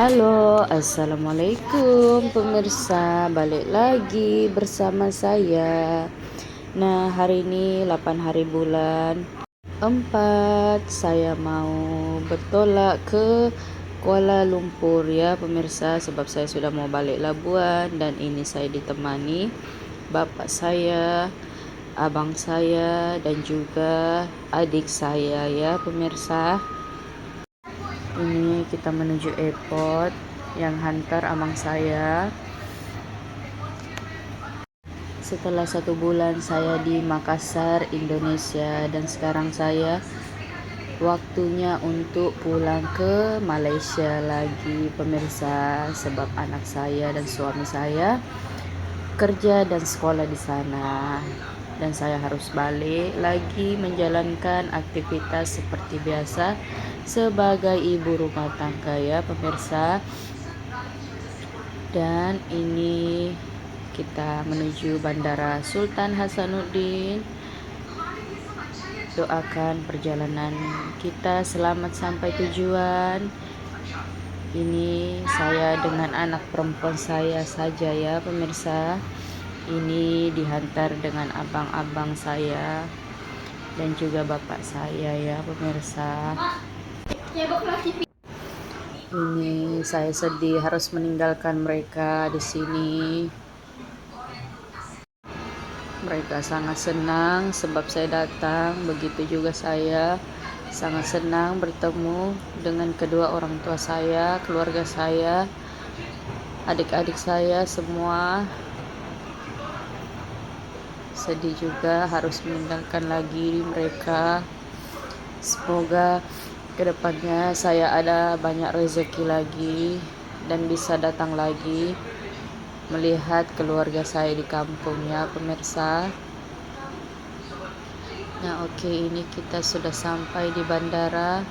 Halo, assalamualaikum pemirsa, balik lagi bersama saya. Nah, hari ini 8 hari bulan 4, saya mau bertolak ke Kuala Lumpur ya pemirsa, sebab saya sudah mau balik Labuan. Dan ini saya ditemani bapak saya, abang saya, dan juga adik saya ya pemirsa. Ini kita menuju airport yang hantar abang saya. Setelah 1 bulan saya di Makassar, Indonesia, dan sekarang saya waktunya untuk pulang ke Malaysia lagi pemirsa, sebab anak saya dan suami saya kerja dan sekolah di sana, dan saya harus balik lagi menjalankan aktivitas seperti biasa sebagai ibu rumah tangga ya pemirsa. Dan ini kita menuju Bandara Sultan Hasanuddin. Doakan perjalanan kita selamat sampai tujuan. Ini saya dengan anak perempuan saya saja ya pemirsa. Ini dihantar dengan abang-abang saya dan juga bapak saya ya pemirsa. Ini saya sedih harus meninggalkan mereka di sini. Mereka sangat senang sebab saya datang, begitu juga saya sangat senang bertemu dengan kedua orang tua saya, keluarga saya, adik-adik saya semua. Sedih juga harus meninggalkan lagi mereka. Semoga kedepannya saya ada banyak rezeki lagi dan bisa datang lagi melihat keluarga saya di kampung ya pemirsa. Nah oke, ini kita sudah sampai di bandara.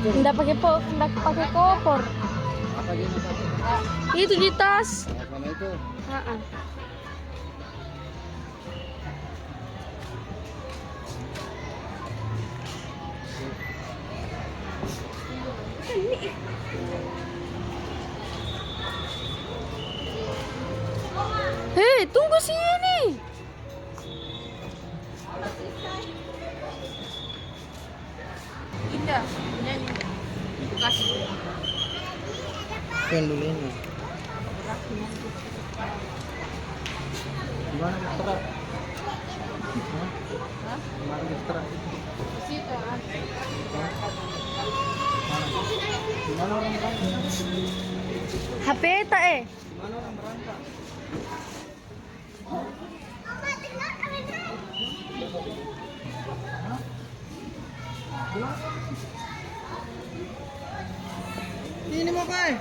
Enggak pakai koper. Apa dia pakai? Itu di tas. Mana itu? Heeh. Hei, tunggu sini. Indah, nyanyi. Kasih. Pen dulu ini. Gimana ekstra? Gimana ekstra? Situ. Gimana orang berangkat? HP tak Gimana orang berangkat? Ini mau kai?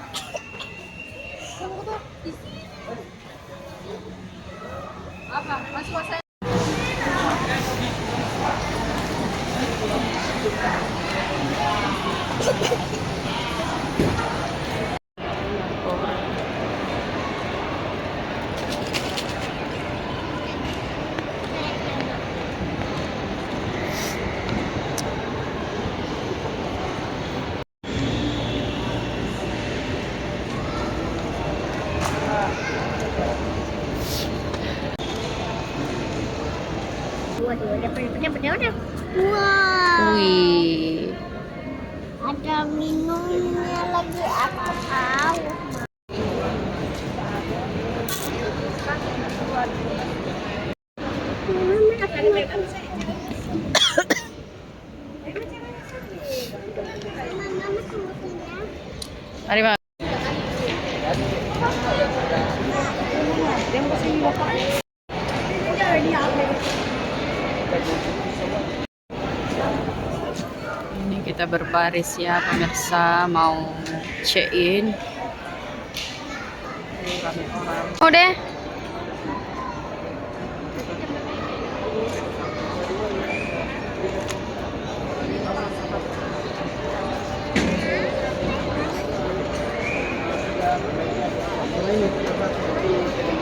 Apa? Masuk saya. Wow, Wih. ada minumnya lagi, aku tahu. Mari, Pak. kita berbaris ya pemirsa, mau check in. Oh deh.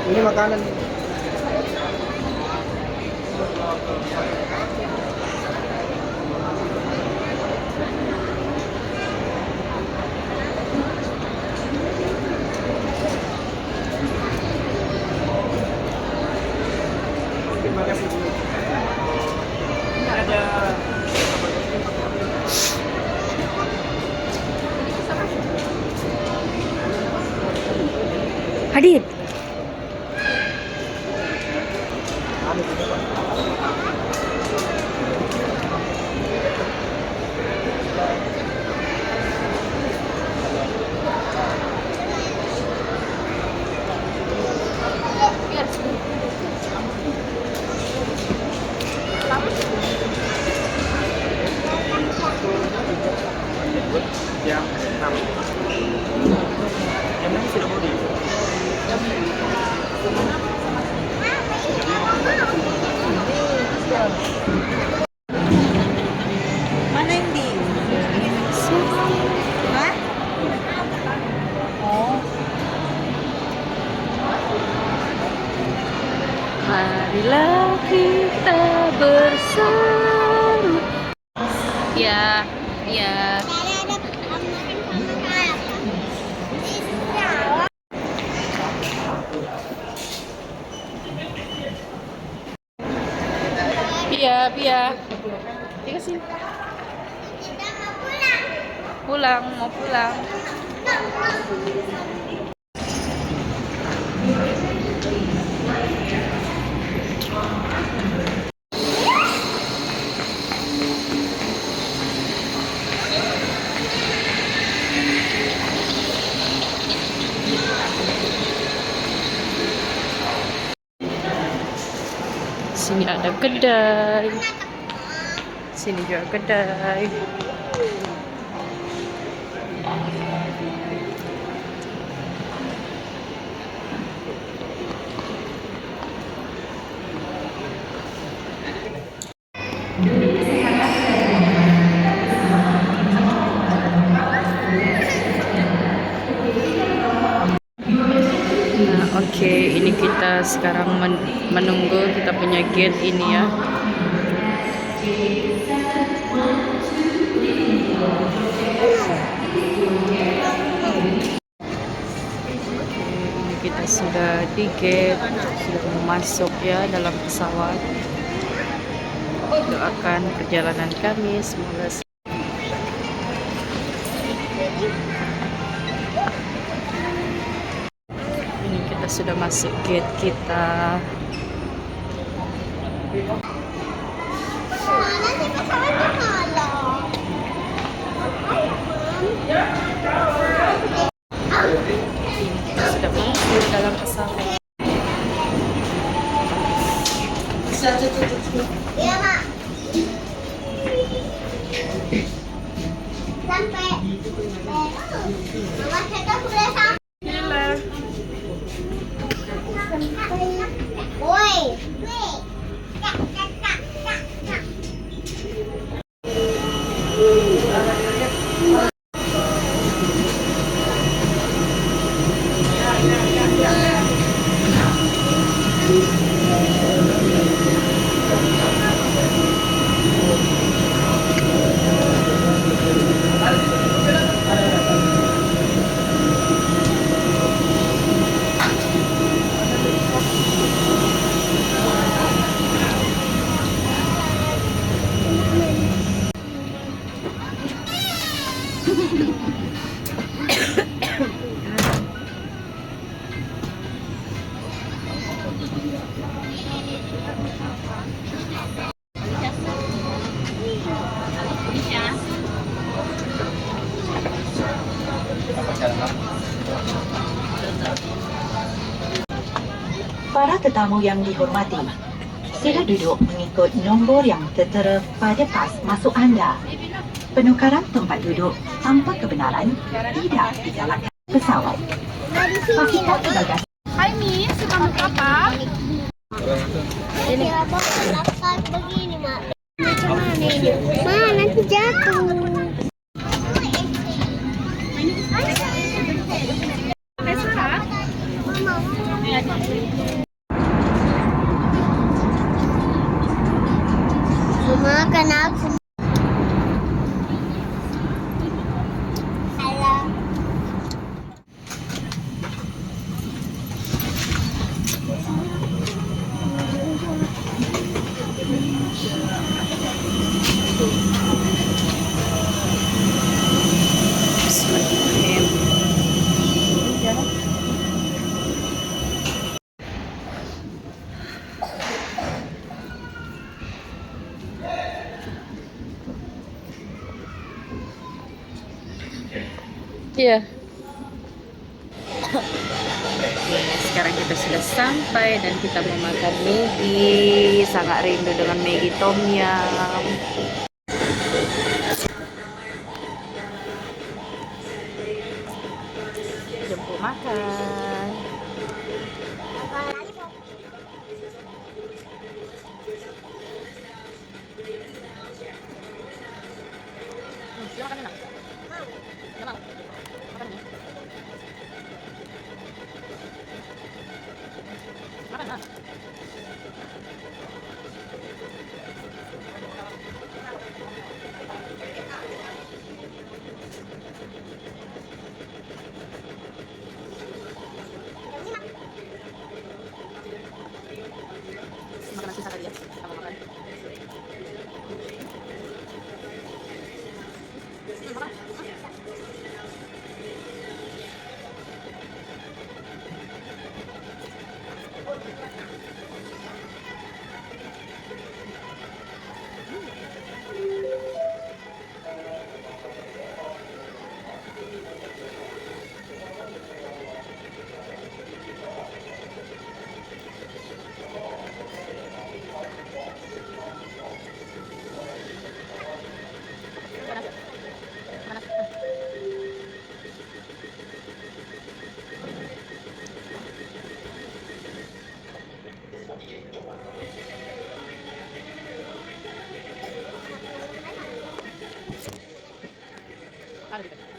Ini makanan. Terima kasih. Ini ada Hadid. jam 6. Jam 6 sudah mau di. Mana yang di? Hah? Oh, Marilah kita bersama. Ya, ya. Pia, Pia. Dia kesini. Pulang, mau pulang. Sini ada kedai. Sini juga kedai. Nah, oke, ini kita sekarang menunggu kita punya gate ini ya. Ini kita sudah di gate, sudah mau masuk ya dalam pesawat. Doakan perjalanan kami semoga ini kita sudah masuk gate kita. Kita sudah masuk dalam pesawat. Iya, Mak. Sampai. Mama kita sudah sampai. Woi. Cak, cak, cak, cak, cak. para tetamu yang dihormati, sila duduk mengikut nombor yang tertera pada pas masuk anda. Penukaran tempat duduk tanpa kebenaran tidak digalakkan. Pesawat. Pastikan bagasi. Hai Miss, kamu apa? Ini apa? Lapar begini, Mak. Macam mana ini? Ma, nanti jatuh. Hai Sarah. Mama, kenapa? Halo. Iya. Sekarang kita sudah sampai dan kita mau makan Maggi. Sangat rindu dengan Maggi Tom Yum. Jemput makan. Silakan enak. Enak. Makan ini. Makan lah. Makanan sisa tadi ya. Kamu makan. Makan. Ada di dekat.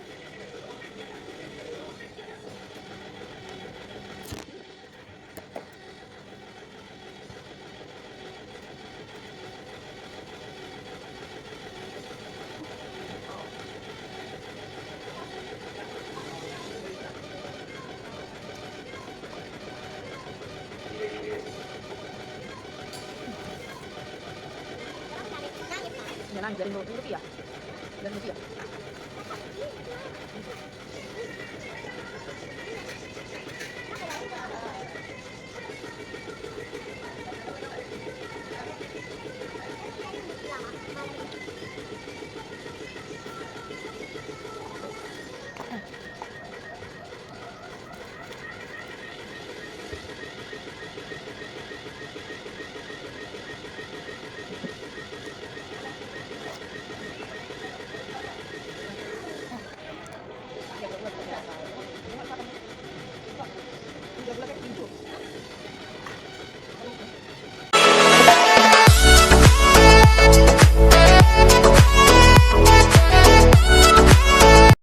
Jangan jadi rupiah. Dan rupiah. Tiga bulan pintu.